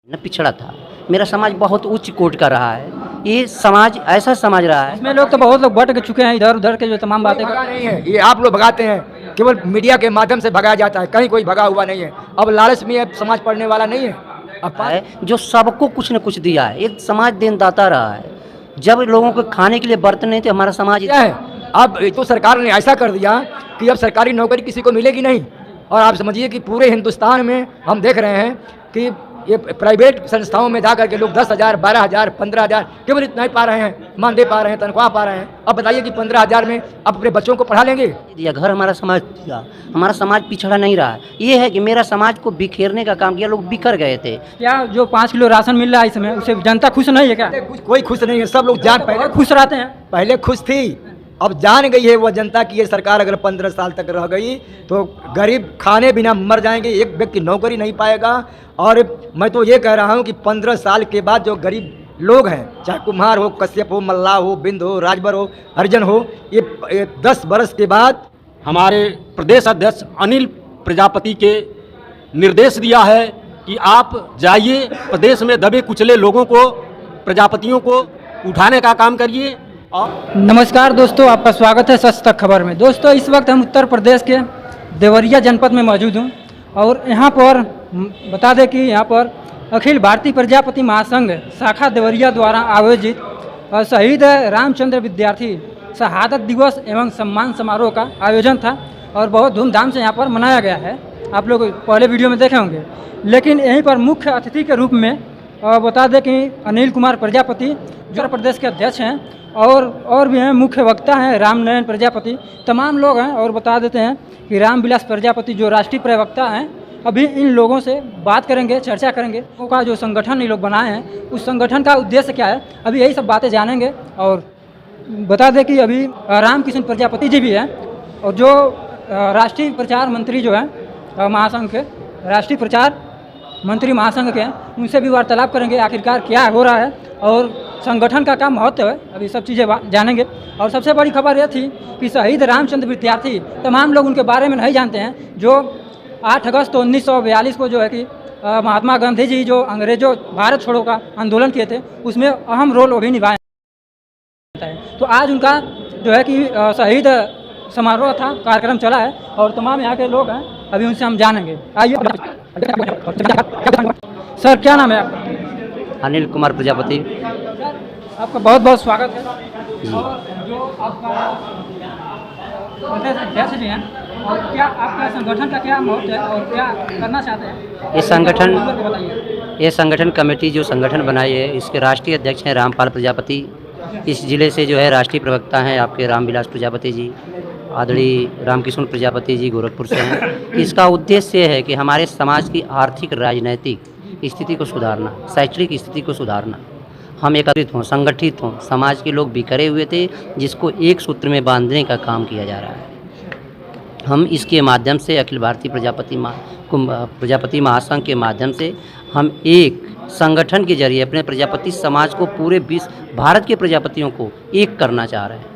न पिछड़ा था। मेरा समाज बहुत उच्च कोटि का रहा है। ये समाज ऐसा समाज रहा है। इसमें लोग तो बहुत लोग बट चुके हैं इधर उधर के जो तमाम बातें भगा नहीं है, ये आप लोग भगाते हैं। केवल मीडिया के माध्यम से भगाया जाता है, कहीं कोई भगा हुआ नहीं है। अब लालच में अब समाज पढ़ने वाला नहीं है। अब है जो सबको कुछ न कुछ दिया है। एक समाज देनदाता रहा है। जब लोगों को खाने के लिए बर्तन नहीं थे, हमारा समाज क्या है, अब तो सरकार ने ऐसा कर दिया कि अब सरकारी नौकरी किसी को मिलेगी नहीं। और आप समझिए कि पूरे हिंदुस्तान में हम देख रहे हैं कि ये प्राइवेट संस्थाओं में जाकर के लोग 10,000, 12,000, 15,000 केवल इतना ही पा रहे हैं, मानदेय पा रहे हैं, तनख्वाह पा रहे हैं। अब बताइए कि 15,000 में आप अपने बच्चों को पढ़ा लेंगे? दिया घर हमारा समाज दिया। हमारा समाज पिछड़ा नहीं रहा। ये है कि मेरा समाज को बिखेरने का काम किया। लोग बिखर गए थे। क्या जो 5 किलो राशन मिल रहा है इसमें उससे जनता खुश नहीं है क्या? कोई खुश नहीं है। सब लोग जान पहले खुश रहते हैं। पहले खुश थी, अब जान गई है वह जनता की ये सरकार अगर 15 साल तक रह गई तो गरीब खाने बिना मर जाएंगे, एक व्यक्ति नौकरी नहीं पाएगा। और मैं तो ये कह रहा हूँ कि 15 साल के बाद जो गरीब लोग हैं, चाहे कुम्हार हो, कश्यप हो, मल्लाह हो, बिंद हो, राजभर हो, हरिजन हो, ये 10 बरस के बाद हमारे प्रदेश अध्यक्ष अनिल प्रजापति के निर्देश दिया है कि आप जाइए प्रदेश में दबे कुचले लोगों को, प्रजापतियों को उठाने का काम करिए। नमस्कार दोस्तों, आपका स्वागत है सच तक खबर में। दोस्तों इस वक्त हम उत्तर प्रदेश के देवरिया जनपद में मौजूद हूँ और यहाँ पर बता दें कि यहाँ पर अखिल भारतीय प्रजापति महासंघ शाखा देवरिया द्वारा आयोजित शहीद रामचंद्र विद्यार्थी शहादत दिवस एवं सम्मान समारोह का आयोजन था और बहुत धूमधाम से यहाँ पर मनाया गया है। आप लोग पहले वीडियो में देखे होंगे। लेकिन यहीं पर मुख्य अतिथि के रूप में बता दें कि अनिल कुमार प्रजापति जो उत्तर प्रदेश के अध्यक्ष हैं और भी हैं, मुख्य वक्ता हैं रामनयन प्रजापति, तमाम लोग हैं। और बता देते हैं कि रामविलास प्रजापति जो राष्ट्रीय प्रवक्ता हैं, अभी इन लोगों से बात करेंगे, चर्चा करेंगे। का जो संगठन ये लोग बनाए हैं उस संगठन का उद्देश्य क्या है, अभी यही सब बातें जानेंगे। और बता दें कि अभी रामकिशन प्रजापति जी भी हैं और जो राष्ट्रीय प्रचार मंत्री जो हैं महासंघ के, राष्ट्रीय प्रचार मंत्री महासंघ के हैं, उनसे भी वार्तालाप करेंगे आखिरकार क्या हो रहा है और संगठन का क्या महत्व है। अभी सब चीज़ें जानेंगे। और सबसे बड़ी खबर यह थी कि शहीद रामचंद्र विद्यार्थी, तमाम लोग उनके बारे में नहीं जानते हैं, जो 8 अगस्त 1942 को जो है कि महात्मा गांधी जी जो अंग्रेजों भारत छोड़ो का आंदोलन किए थे उसमें अहम रोल वो भी निभाए। तो आज उनका जो है कि शहीद समारोह था, कार्यक्रम चला है और तमाम यहाँ के लोग हैं, अभी उनसे हम जानेंगे। आइए सर, क्या नाम है आपका? अनिल कुमार प्रजापति। आपका बहुत बहुत स्वागत है। और जो आपका प्रदेश अध्यक्ष जी हैं, और क्या आपका संगठन का क्या महत्व है और क्या करना चाहते हैं? ये संगठन कमेटी जो संगठन बनाई है, इसके राष्ट्रीय अध्यक्ष हैं रामपाल प्रजापति। इस जिले से जो है राष्ट्रीय प्रवक्ता हैं आपके रामविलास प्रजापति जी, आदरणीय रामकिशन प्रजापति जी गोरखपुर से हैं। इसका उद्देश्य है कि हमारे समाज की आर्थिक राजनैतिक स्थिति को सुधारना, शैक्षणिक स्थिति को सुधारना। हम एकत्रित हों, संगठित हों। समाज के लोग बिखरे हुए थे, जिसको एक सूत्र में बांधने का काम किया जा रहा है। हम इसके माध्यम से अखिल भारतीय प्रजापति महासंघ के माध्यम से हम एक संगठन के जरिए अपने प्रजापति समाज को, पूरे भारत के प्रजापतियों को एक करना चाह रहे हैं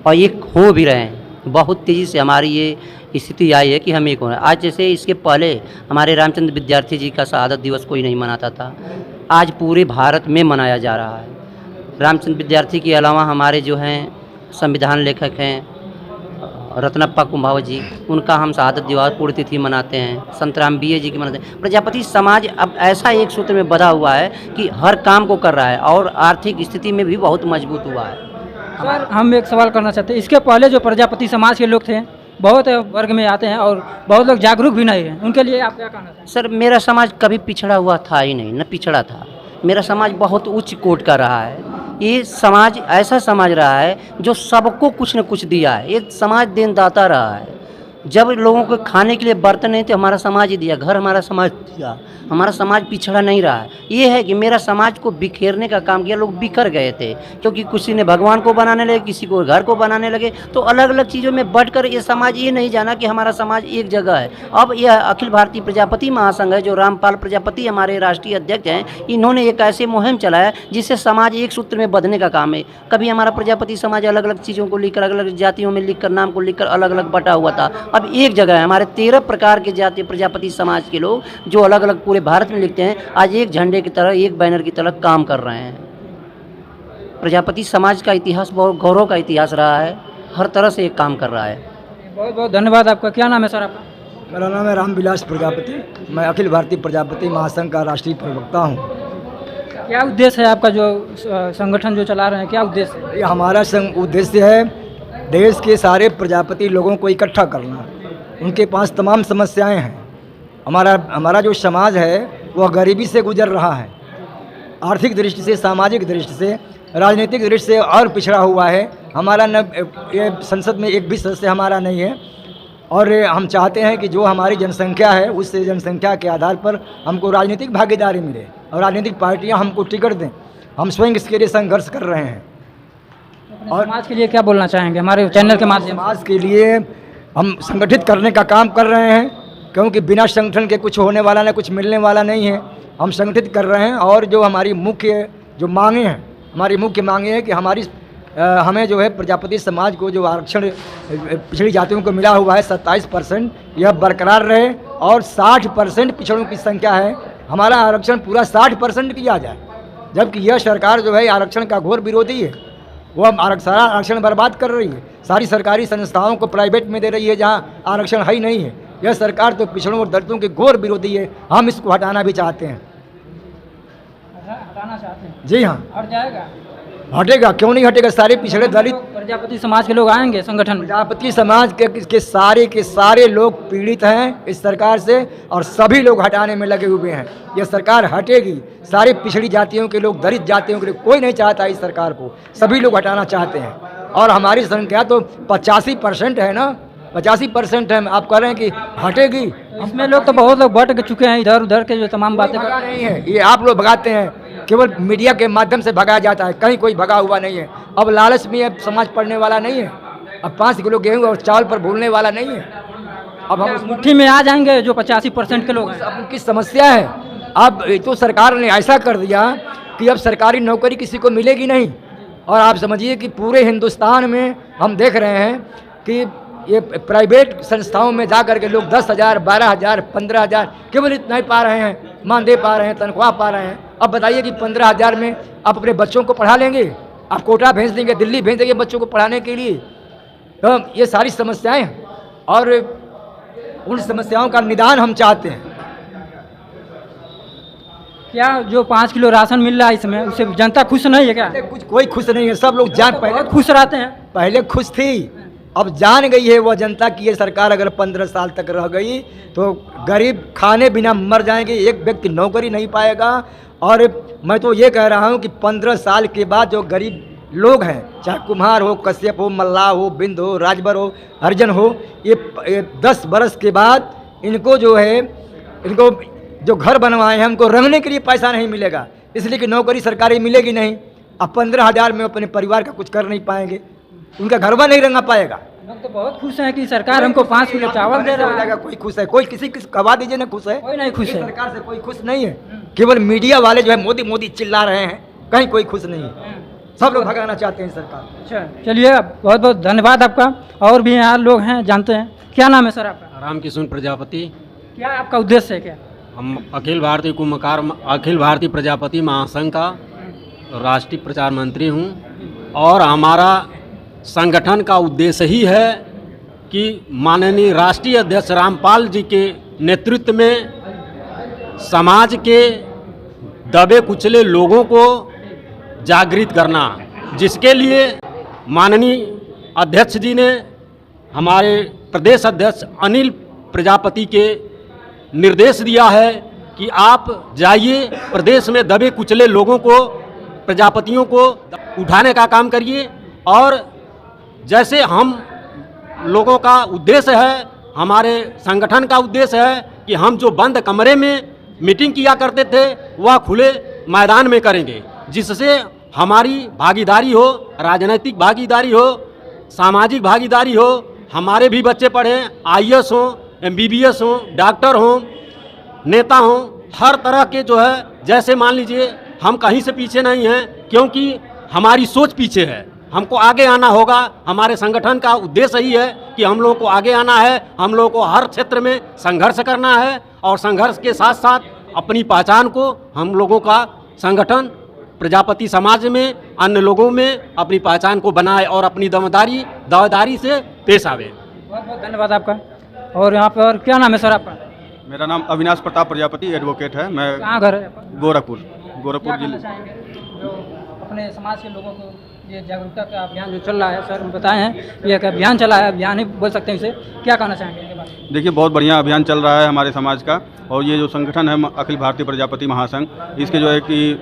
और एक हो भी रहे हैं। बहुत तेज़ी से हमारी ये स्थिति आई है कि हम एक हो रहे हैं। आज जैसे इसके पहले हमारे रामचंद्र विद्यार्थी जी का शहादत दिवस कोई नहीं मनाता था, आज पूरे भारत में मनाया जा रहा है। रामचंद्र विद्यार्थी के अलावा हमारे जो हैं संविधान लेखक हैं रत्नप्पा कुंभावत जी, उनका हम शहादत दिवस पुण्यतिथि मनाते हैं। संतराम बीए जी की मनाते हैं। प्रजापति समाज अब ऐसा एक सूत्र में बंधा हुआ है कि हर काम को कर रहा है और आर्थिक स्थिति में भी बहुत मजबूत हुआ है। सर, हम एक सवाल करना चाहते हैं। इसके पहले जो प्रजापति समाज के लोग थे बहुत वर्ग में आते हैं और बहुत लोग जागरूक भी नहीं हैं, उनके लिए आप क्या कहना चाहते हैं? सर, मेरा समाज कभी पिछड़ा हुआ था ही नहीं, न पिछड़ा था। मेरा समाज बहुत उच्च कोटि का रहा है। ये समाज ऐसा समाज रहा है जो सबको कुछ न कुछ दिया है। एक समाज देनदाता रहा है। जब लोगों को खाने के लिए बर्तन नहीं थे, हमारा समाज ही दिया। घर हमारा समाज दिया। हमारा समाज पिछड़ा नहीं रहा है। ये है कि मेरा समाज को बिखेरने का काम किया। लोग बिखर गए थे क्योंकि किसी ने भगवान को बनाने लगे, किसी को घर को बनाने लगे, तो अलग अलग चीज़ों में बढ़कर ये समाज ये नहीं जाना कि हमारा समाज एक जगह है। अब यह अखिल भारतीय प्रजापति महासंघ है, जो रामपाल प्रजापति हमारे राष्ट्रीय अध्यक्ष हैं, इन्होंने एक ऐसे मुहिम चलाया जिससे समाज एक सूत्र में बंधने का काम है। कभी हमारा प्रजापति समाज अलग अलग चीज़ों को लेकर, अलग अलग जातियों में लिखकर, नाम को लिखकर अलग अलग बटा हुआ था। अब एक जगह है, हमारे 13 प्रकार के जाति प्रजापति समाज के लोग जो अलग अलग पूरे भारत में लिखते हैं, आज एक झंडे की तरह, एक बैनर की तरह काम कर रहे हैं। प्रजापति समाज का इतिहास बहुत गौरव का इतिहास रहा है, हर तरह से एक काम कर रहा है। बहुत बहुत धन्यवाद आपका। क्या नाम है सर आपका? मेरा नाम है रामविलास प्रजापति, मैं अखिल भारतीय प्रजापति महासंघ का राष्ट्रीय प्रवक्ता हूँ। क्या उद्देश्य है आपका जो संगठन जो चला रहे हैं, क्या उद्देश्य है? ये हमारा उद्देश्य है देश के सारे प्रजापति लोगों को इकट्ठा करना। उनके पास तमाम समस्याएं हैं। हमारा जो समाज है वह गरीबी से गुजर रहा है, आर्थिक दृष्टि से, सामाजिक दृष्टि से, राजनीतिक दृष्टि से और पिछड़ा हुआ है। हमारा ये संसद में एक भी सदस्य हमारा नहीं है, और हम चाहते हैं कि जो हमारी जनसंख्या है उस जनसंख्या के आधार पर हमको राजनीतिक भागीदारी मिले और राजनीतिक पार्टियां हमको टिकट दें। हम स्वयं इसके लिए संघर्ष कर रहे हैं। और समाज के लिए क्या बोलना चाहेंगे हमारे चैनल के माध्यम से? समाज के लिए हम संगठित करने का काम कर रहे हैं, क्योंकि बिना संगठन के कुछ होने वाला नहीं, कुछ मिलने वाला नहीं है। हम संगठित कर रहे हैं, और जो हमारी मुख्य जो मांगे हैं, हमारी मुख्य मांगे हैं कि हमें जो है प्रजापति समाज को जो आरक्षण पिछड़ी जातियों को मिला हुआ है 27%, यह बरकरार रहे, और 60% पिछड़ों की संख्या है, हमारा आरक्षण पूरा 60% किया जाए। जबकि यह सरकार जो है आरक्षण का घोर विरोधी है, वह सारा आरक्षण बर्बाद कर रही है। सारी सरकारी संस्थाओं को प्राइवेट में दे रही है जहाँ आरक्षण है ही नहीं है। यह सरकार तो पिछड़ों और दलितों के घोर विरोधी है। हम इसको हटाना भी चाहते हैं। हटाना चाहते हैं? जी हाँ, हट जाएगा? हटेगा, क्यों नहीं हटेगा। सारे पिछड़े दलित प्रजापति समाज के लोग आएंगे संगठन में? प्रजापति समाज के सारे लोग पीड़ित हैं इस सरकार से, और सभी लोग हटाने में लगे हुए हैं। यह सरकार हटेगी। सारे पिछड़ी जातियों के लोग, दलित जातियों के लोग, कोई नहीं चाहता इस सरकार को, सभी लोग हटाना चाहते हैं। और हमारी संख्या तो 85% है ना, 85% है। आप कह रहे हैं कि हटेगी? इसमें लोग तो बहुत लोग बट चुके हैं, इधर उधर के जो तमाम बातें भगा नहीं है, ये आप लोग भगाते हैं। केवल मीडिया के माध्यम से भगाया जाता है, कहीं कोई भगा हुआ नहीं है। अब लालच में अब समाज पड़ने वाला नहीं है। अब 5 किलो गेहूँ और चावल पर भूलने वाला नहीं है। अब हम मुट्ठी में आ जाएंगे जो 85% के लोग हैं। अब उनकी समस्या है। अब तो सरकार ने ऐसा कर दिया कि अब सरकारी नौकरी किसी को मिलेगी नहीं। और आप समझिए कि पूरे हिंदुस्तान में हम देख रहे हैं कि ये प्राइवेट संस्थाओं में जा कर के लोग 10,000, 12,000, 15,000 केवल इतना ही पा रहे हैं, मानदेय पा रहे हैं, तनख्वाह पा रहे हैं। अब बताइए कि 15,000 में आप अपने बच्चों को पढ़ा लेंगे? आप कोटा भेज देंगे, दिल्ली भेज देंगे बच्चों को पढ़ाने के लिए? तो ये सारी समस्याएं हैं, और उन समस्याओं का निदान हम चाहते हैं। क्या जो 5 किलो राशन मिल रहा है इसमें, उससे जनता खुश नहीं है क्या? कुछ कोई खुश नहीं है। सब लोग पहले खुश रहते हैं, पहले खुश थी, अब जान गई है वह जनता की ये सरकार अगर 15 साल तक रह गई तो गरीब खाने बिना मर जाएंगे, एक व्यक्ति नौकरी नहीं पाएगा। और मैं तो ये कह रहा हूँ कि 15 साल के बाद जो गरीब लोग हैं, चाहे कुम्हार हो, कश्यप हो, मल्लाह हो, बिंद हो, राजभर हो, हरिजन हो, ये 10 बरस के बाद इनको जो है, इनको जो घर बनवाए हैं हमको रहने के लिए पैसा नहीं मिलेगा, इसलिए कि नौकरी सरकारी मिलेगी नहीं। अब 15,000 में अपने परिवार का कुछ कर नहीं पाएंगे, उनका घर नहीं रंगा पाएगा। लोग तो बहुत खुश हैं कि सरकार हमको 5 किलो चावल दे रहा है। कोई खुश है? कोई किसी कवा दीजिए ना, खुश है? कोई नहीं खुश है। सरकार से कोई खुश नहीं है। केवल मीडिया वाले जो है मोदी मोदी चिल्ला रहे हैं, कहीं कोई खुश नहीं है। सब लोग भगाना चाहते हैं सरकार। अच्छा, चलिए, बहुत बहुत धन्यवाद आपका। और भी यहाँ लोग हैं, जानते हैं। क्या नाम है सर आपका? रामकिशन प्रजापति। क्या आपका उद्देश्य है? क्या हम अखिल भारतीय प्रजापति महासंघ का राष्ट्रीय प्रचार मंत्री हूँ, और हमारा संगठन का उद्देश्य ही है कि माननीय राष्ट्रीय अध्यक्ष रामपाल जी के नेतृत्व में समाज के दबे कुचले लोगों को जागृत करना, जिसके लिए माननीय अध्यक्ष जी ने हमारे प्रदेश अध्यक्ष अनिल प्रजापति के निर्देश दिया है कि आप जाइए प्रदेश में दबे कुचले लोगों को, प्रजापतियों को उठाने का काम करिए। और जैसे हम लोगों का उद्देश्य है, हमारे संगठन का उद्देश्य है कि हम जो बंद कमरे में मीटिंग किया करते थे वह खुले मैदान में करेंगे, जिससे हमारी भागीदारी हो, राजनीतिक भागीदारी हो, सामाजिक भागीदारी हो, हमारे भी बच्चे पढ़ें, IAS हो, MBBS हो, डॉक्टर हो, नेता हो, हर तरह के जो है, जैसे मान लीजिए हम कहीं से पीछे नहीं हैं, क्योंकि हमारी सोच पीछे है। हमको आगे आना होगा। हमारे संगठन का उद्देश्य ही है कि हम लोगों को आगे आना है, हम लोगों को हर क्षेत्र में संघर्ष करना है और संघर्ष के साथ साथ अपनी पहचान को हम लोगों का संगठन प्रजापति समाज में अन्य लोगों में अपनी पहचान को बनाए और अपनी दावेदारी से पेश आवे। बहुत बहुत धन्यवाद आपका। और यहाँ पर क्या नाम है सर आपका? मेरा नाम अविनाश प्रताप प्रजापति एडवोकेट है। मैं कहाँ घर है आपका? गोरखपुर क्या जिले। कहना चाहेंगे जो अपने समाज के लोगों को ये जागरूकता का अभियान जो चल रहा है, सर बताए हैं ये एक अभियान चला है, अभियान ही बोल सकते हैं इसे, क्या कहना चाहेंगे इनके बारे में? देखिए, बहुत बढ़िया अभियान चल रहा है हमारे समाज का। और ये जो संगठन है अखिल भारतीय प्रजापति महासंघ, इसके जो है कि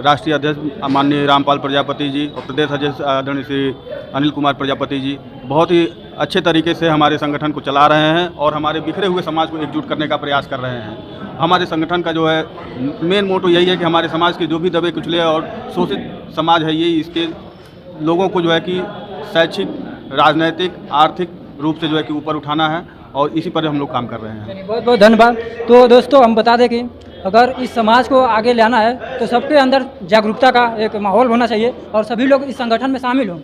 राष्ट्रीय अध्यक्ष माननीय रामपाल प्रजापति जी और प्रदेश अध्यक्ष आदरणीय श्री अनिल कुमार प्रजापति जी बहुत ही अच्छे तरीके से हमारे संगठन को चला रहे हैं और हमारे बिखरे हुए समाज को एकजुट करने का प्रयास कर रहे हैं। हमारे संगठन का जो है मेन मोटो यही है कि हमारे समाज के जो भी दबे कुचले और शोषित समाज है, ये इसके लोगों को जो है कि शैक्षिक, राजनैतिक, आर्थिक रूप से जो है कि ऊपर उठाना है और इसी पर हम लोग काम कर रहे हैं। चलिए, बहुत बहुत धन्यवाद। तो दोस्तों हम बता दें कि अगर इस समाज को आगे लाना है तो सबके अंदर जागरूकता का एक माहौल होना चाहिए और सभी लोग इस संगठन में शामिल हों।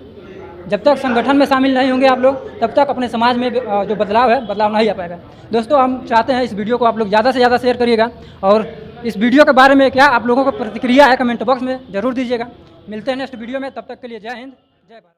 जब तक संगठन में शामिल नहीं होंगे आप लोग, तब तक अपने समाज में जो बदलाव है, बदलाव नहीं आ पाएगा। दोस्तों हम चाहते हैं इस वीडियो को आप लोग ज़्यादा से ज़्यादा शेयर करिएगा और इस वीडियो के बारे में क्या आप लोगों को प्रतिक्रिया है कमेंट बॉक्स में ज़रूर दीजिएगा। मिलते हैं नेक्स्ट वीडियो में, तब तक के लिए जय हिंद, जय भारत।